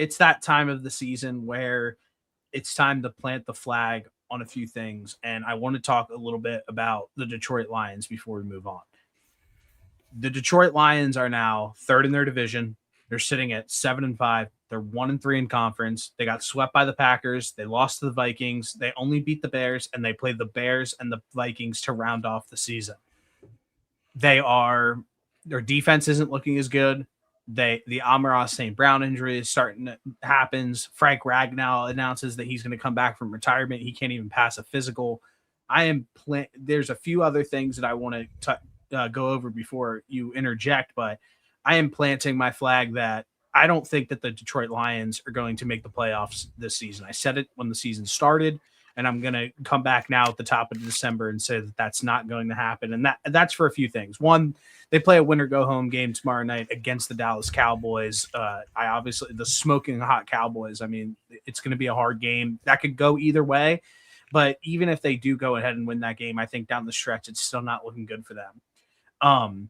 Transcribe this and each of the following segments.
it's that time of the season where it's time to plant the flag on a few things. And I want to talk a little bit about the Detroit Lions before we move on. The Detroit Lions are now third in their division. They're sitting at 7-5. They're 1-3 in conference. They got swept by the Packers. They lost to the Vikings. They only beat the Bears, and they played the Bears and the Vikings to round off the season. Their defense isn't looking as good. The Amon-Ra St. Brown injury is starting to happens. Frank Ragnow announces that he's going to come back from retirement. He can't even pass a physical. There's a few other things that I want to go over before you interject, but I am planting my flag that I don't think that the Detroit Lions are going to make the playoffs this season. I said it when the season started, and I'm going to come back now at the top of December and say that that's not going to happen. And that's for a few things. One, they play a winner-go-home game tomorrow night against the Dallas Cowboys. The smoking hot Cowboys. I mean, it's going to be a hard game. That could go either way. But even if they do go ahead and win that game, I think down the stretch, it's still not looking good for them.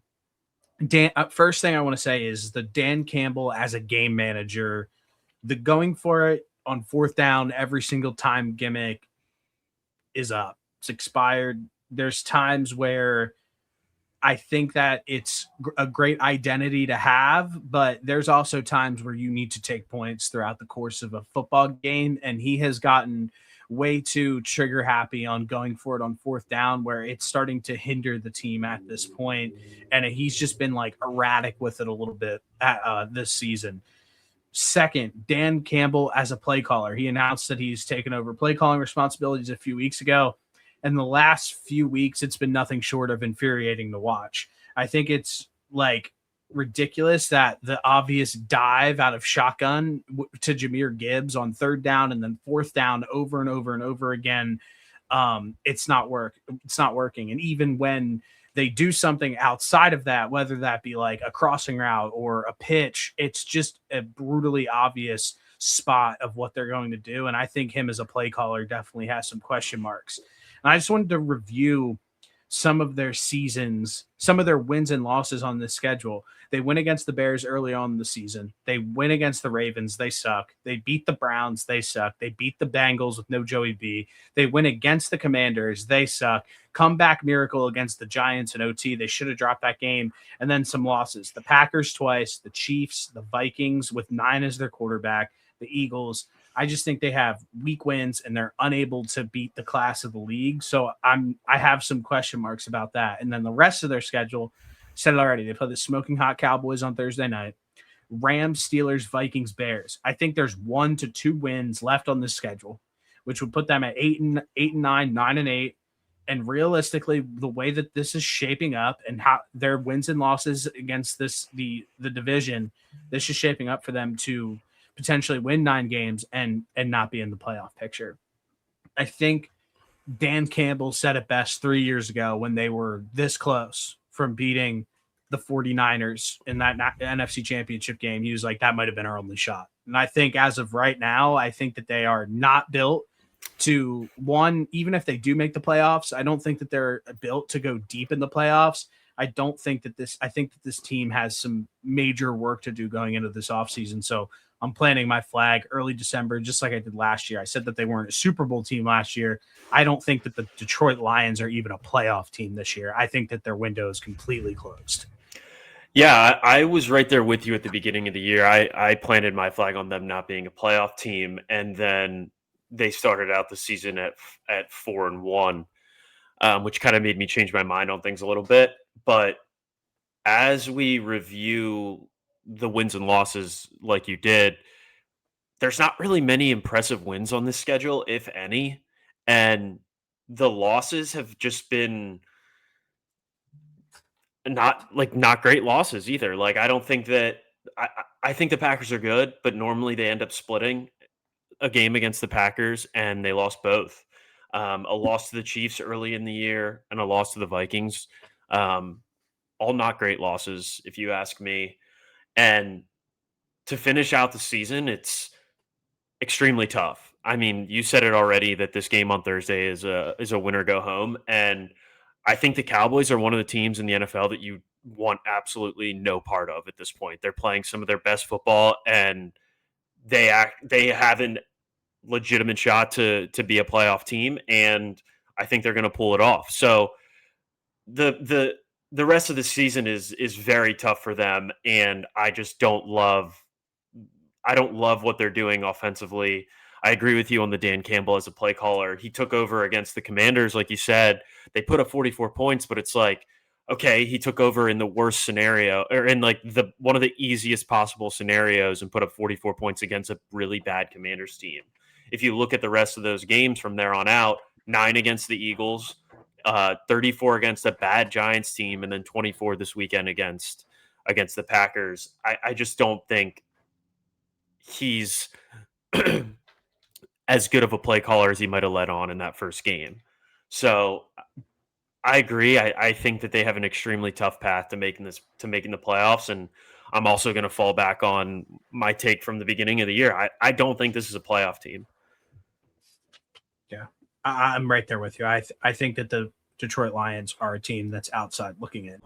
First thing I want to say is the Dan Campbell as a game manager, the going for it on fourth down every single time gimmick is up. It's expired. There's times where I think that it's a great identity to have, but there's also times where you need to take points throughout the course of a football game. And he has gotten way too trigger happy on going for it on fourth down, where it's starting to hinder the team at this point. And he's just been like erratic with it a little bit this season. Second, Dan Campbell as a play caller. He announced that he's taken over play calling responsibilities a few weeks ago. And the last few weeks, it's been nothing short of infuriating to watch. I think it's like ridiculous that the obvious dive out of shotgun to Jahmyr Gibbs on third down and then fourth down over and over and over again. It's not working. And even when they do something outside of that, whether that be like a crossing route or a pitch, it's just a brutally obvious spot of what they're going to do. And I think him as a play caller definitely has some question marks. And I just wanted to review some of their seasons, some of their wins and losses on this schedule. They win against the Bears early on in the season. They win against the Ravens. They suck. They beat the Browns. They suck. They beat the Bengals with no Joey B. They win against the Commanders. They suck. Comeback miracle against the Giants in OT. They should have dropped that game. And then some losses. The Packers twice, the Chiefs, the Vikings with 9 as their quarterback, the Eagles. I just think they have weak wins and they're unable to beat the class of the league. So I have some question marks about that. And then the rest of their schedule, said it already. They play the smoking hot Cowboys on Thursday night, Rams, Steelers, Vikings, Bears. I think there's 1 to 2 wins left on this schedule, which would put them at 8-9, 9-8. And realistically, the way that this is shaping up and how their wins and losses against the division, this is shaping up for them to potentially win 9 games and not be in the playoff picture. I think Dan Campbell said it best 3 years ago when they were this close from beating the 49ers in that NFC Championship game. He was like, that might have been our only shot. And I think as of right now, I think that they are not built to, one, even if they do make the playoffs, I don't think that they're built to go deep in the playoffs. I think that this team has some major work to do going into this offseason. So I'm planting my flag early December, just like I did last year. I said that they weren't a Super Bowl team last year. I don't think that the Detroit Lions are even a playoff team this year. I think that their window is completely closed. Yeah, I was right there with you at the beginning of the year. I planted my flag on them not being a playoff team, and then they started out the season at 4-1, which kind of made me change my mind on things a little bit. But as we review the wins and losses like you did, there's not really many impressive wins on this schedule, if any. And the losses have just been not great losses either. Like, I don't think that I think the Packers are good, but normally they end up splitting a game against the Packers, and they lost both. A loss to the Chiefs early in the year and a loss to the Vikings. All not great losses, if you ask me. And to finish out the season, it's extremely tough. I mean, you said it already that this game on Thursday is a winner go home. And I think the Cowboys are one of the teams in the NFL that you want absolutely no part of at this point. They're playing some of their best football, and they have a legitimate shot to be a playoff team, and I think they're going to pull it off. So the rest of the season is very tough for them, and I just don't love what they're doing offensively. I agree with you on the Dan Campbell as a play caller. He took over against the Commanders, like you said. They put up 44 points, but it's like, okay, he took over in the worst scenario, or in like the one of the easiest possible scenarios, and put up 44 points against a really bad Commanders team. If you look at the rest of those games from there on out, 9 against the Eagles, 34 against a bad Giants team, and then 24 this weekend against the Packers. I just don't think he's as good of a play caller as he might have let on in that first game. So I agree. I think that they have an extremely tough path to making the playoffs, and I'm also going to fall back on my take from the beginning of the year. I don't think this is a playoff team. Yeah, I'm right there with you. I think that the Detroit Lions are a team that's outside looking in.